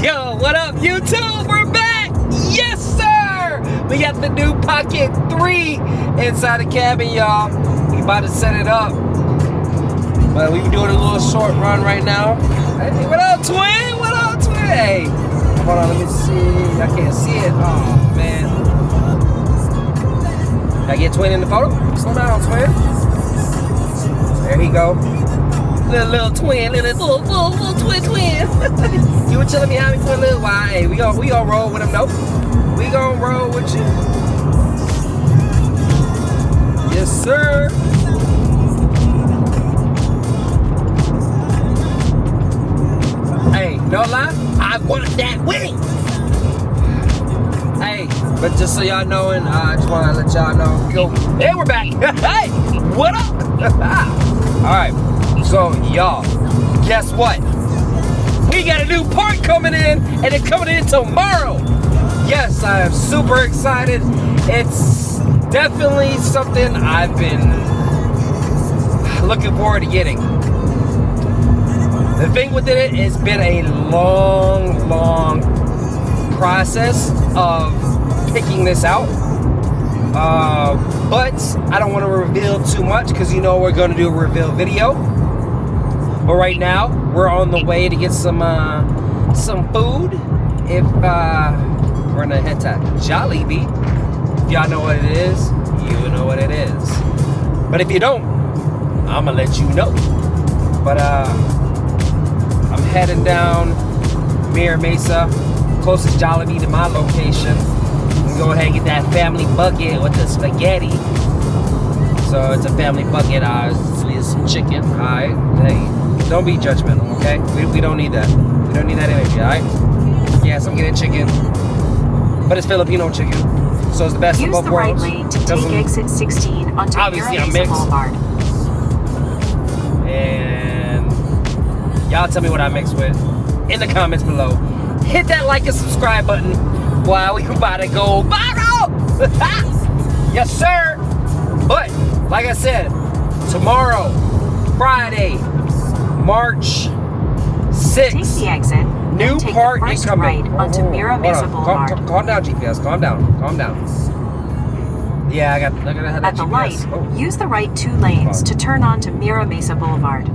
Yo, what up, YouTube? We're back! Yes, sir! We got the new Pocket 3 inside the cabin, y'all. We about to set it up. But we doing a little short run right now. Hey, what up, twin? What up, twin? Hey, hold on, let me see. I can't see it. Oh, man. Can I get twin in the photo? Slow down, twin. There he go. Little twin, little twin. You were chilling behind me for a little while. Hey, we gonna roll with him, though. We gonna roll with you. Yes, sir. Hey, no lie, I want that winning. Hey, but just so y'all know, and I just want to let y'all know. Go. Hey, we're back. Hey, what up? All right. So, y'all, guess what? We got a new part coming in, and it's coming in tomorrow. Yes, I am super excited. It's definitely something I've been looking forward to getting. The thing with it, it's been a long process of picking this out. But I don't want to reveal too much because you know we're going to do a reveal video. But right now, we're on the way to get some food. If we're gonna head to Jollibee. If y'all know what it is, you know what it is. But if you don't, I'ma let you know. But I'm heading down Mira Mesa, closest Jollibee to my location. And go ahead and get that family bucket with the spaghetti. So it's a family bucket. Obviously, it's some chicken. All right, hey. Don't be judgmental, okay? We don't need that. We don't need that energy, all right? Yes, I'm getting chicken, but it's Filipino chicken, so it's the best of both worlds. Use the right lane to take exit 16 onto Obviously, I'm Mira Mesa mixed. Boulevard. And y'all tell me what I mixed with in the comments below. Hit that like and subscribe button while we about to go viral. Yes, sir. But like I said, tomorrow, Friday, March 6th. Take the exit. New take part the first incoming. right onto Mira Mesa Boulevard. Calm down, GPS. Calm down. Yeah, I gotta have that At the GPS. light, use the right 2 lanes to turn on to Mira Mesa Boulevard.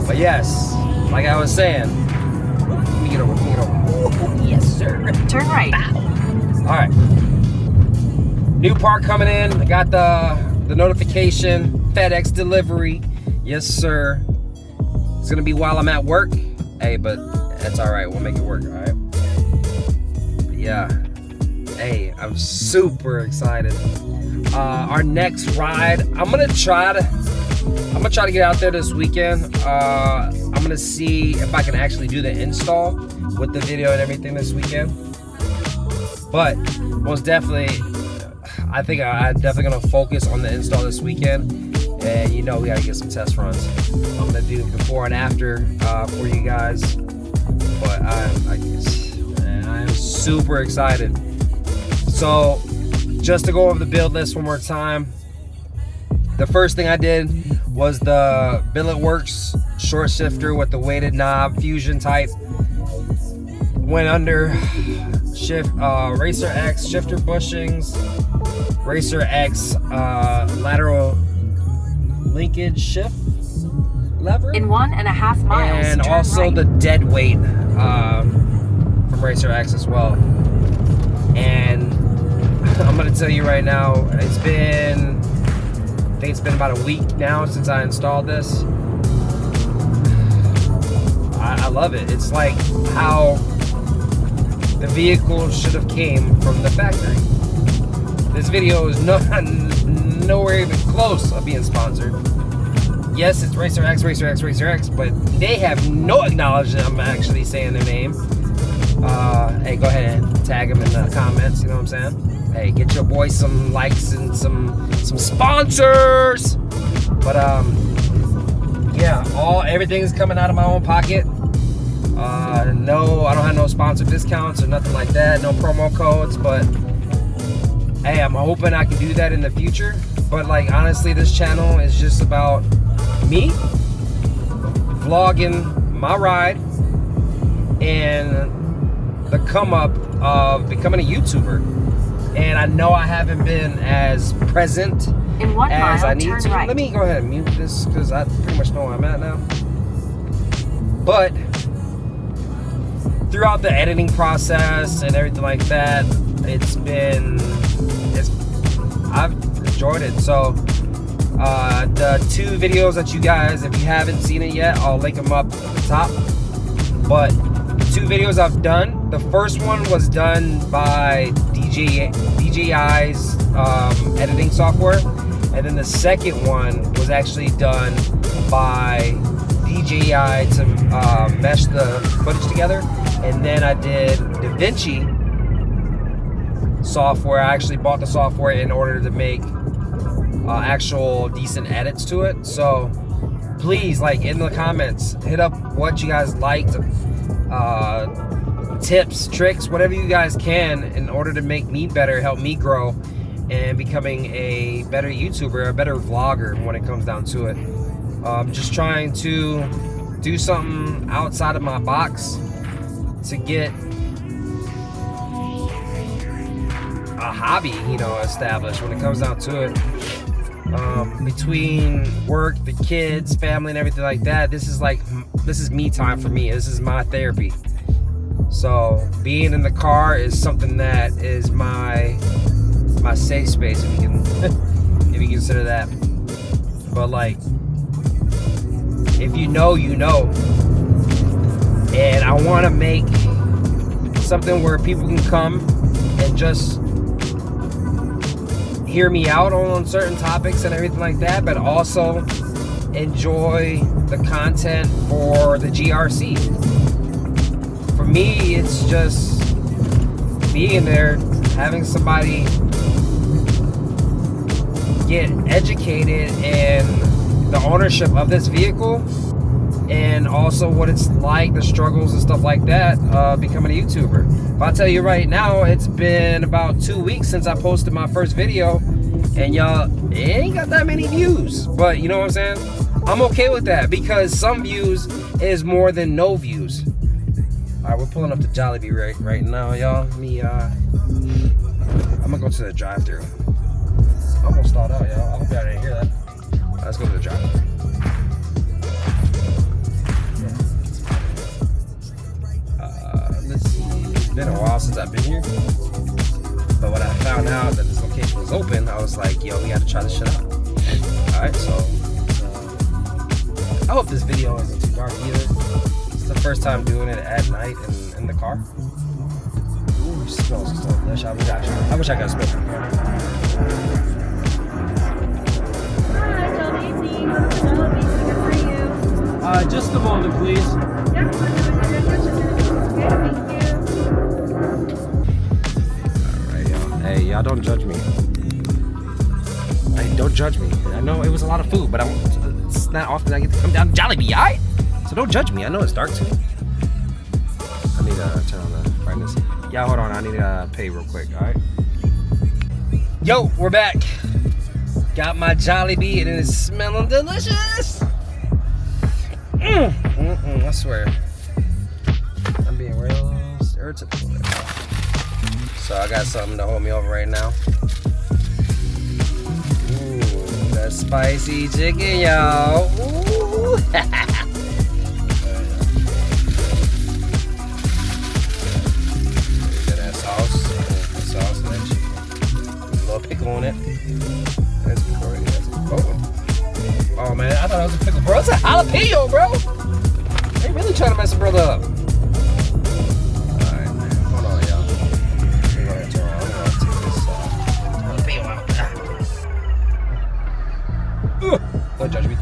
But yes, like I was saying, let me get over. Ooh, yes, sir. Turn right. All right. New part coming in. I got the notification. FedEx delivery. Yes, sir. It's gonna be while I'm at work. Hey, but that's all right. We'll make it work. All right. Yeah. Hey, I'm super excited. Our next ride, I'm gonna try to get out there this weekend. I'm gonna see if I can actually do the install with the video and everything this weekend. But most definitely, I think I'm definitely gonna focus on the install this weekend. And you know we gotta get some test runs. I'm gonna do before and after for you guys. But I'm super excited. So just to go over the build list one more time. The first thing I did was the Billet Works short shifter with the weighted knob fusion type. Went under Racer X shifter bushings, Racer X lateral linkage shift lever In 1.5 miles, and turn also right. the dead weight from Racer X as well. And I'm gonna tell you right now, I think it's been about a week now since I installed this. I love it. It's like how the vehicle should have came from the factory. This video is nowhere even close of being sponsored. Yes, it's Racer X, but they have no acknowledgement I'm actually saying their name. Hey, go ahead and tag them in the comments, you know what I'm saying? Hey, get your boy some likes and some sponsors. But yeah, everything's coming out of my own pocket. No, I don't have no sponsored discounts or nothing like that, no promo codes, but hey, I'm hoping I can do that in the future. But like honestly, this channel is just about me vlogging my ride and been the come up of becoming a YouTuber. And I know I haven't been as present In 1 as mile, I need turn to. right. Let me go ahead and mute this because I pretty much know where I'm at now. But throughout the editing process and everything like that, I've enjoyed it. So the 2 videos that you guys, if you haven't seen it yet, I'll link them up at the top. But the 2 videos I've done, the first one was done by DJI's editing software, and then the second one was actually done by DJI to mesh the footage together. And then I did DaVinci software. I actually bought the software in order to make actual decent edits to it. So please, like, in the comments, hit up what you guys liked, tips, tricks, whatever you guys can in order to make me better, help me grow and becoming a better YouTuber, a better vlogger when it comes down to it. I'm just trying to do something outside of my box to get a hobby, you know, established when it comes down to it. Between work, the kids, family, and everything like that, this is me time for me. This is my therapy. So being in the car is something that is my safe space, if you can if you consider that. But like, if you know, you know. And I want to make something where people can come and just hear me out on certain topics and everything like that, but also enjoy the content for the GRC. For me, it's just being there, having somebody get educated in the ownership of this vehicle, and also what it's like, the struggles and stuff like that, becoming a YouTuber. If I tell you right now, it's been about 2 weeks since I posted my first video, and y'all, it ain't got that many views. But you know what I'm saying? I'm okay with that, because some views is more than no views. All right, we're pulling up to Jollibee right now, y'all. I'm gonna go to the drive-thru. I'm almost stalled out, y'all. I hope y'all didn't hear that. All right, let's go to the drive-thru. Let's see. It's been a while since I've been here, but when I found out that this location was open, I was like, yo, we gotta try this shit out. All right, so I hope this video isn't too dark either. It's the first time doing it at night in the car. Ooh, it smells so delicious. I wish I could smell it. Just a moment, please. Alright, y'all. Hey, y'all don't judge me. Hey, don't judge me. I know it was a lot of food, but it's not often I get to come down to Jollibee, alright? So don't judge me. I know it's dark too. I need to turn on the brightness. Yeah, hold on. I need to pay real quick, alright? Yo, we're back. Got my Jollibee and it's smelling delicious. I swear. I'm being real stereotypical. So I got something to hold me over right now. Ooh, that spicy chicken, y'all. Ooh. That sauce. The sauce and that chicken. A little pickle on it. That's pickle already. That's a oh man, I thought it was a pickle, bro. It's a jalapeno, bro. They really trying to mess a brother up. Alright, hold on, y'all. I'm gonna take this jalapeno out. Don't judge me.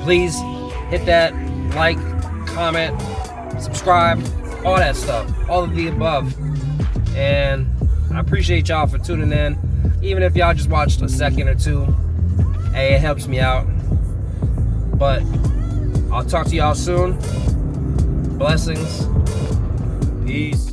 Please hit that like, comment, subscribe, all that stuff, all of the above. And I appreciate y'all for tuning in. Even if y'all just watched a second or two, hey, it helps me out. But I'll talk to y'all soon. Blessings. Peace.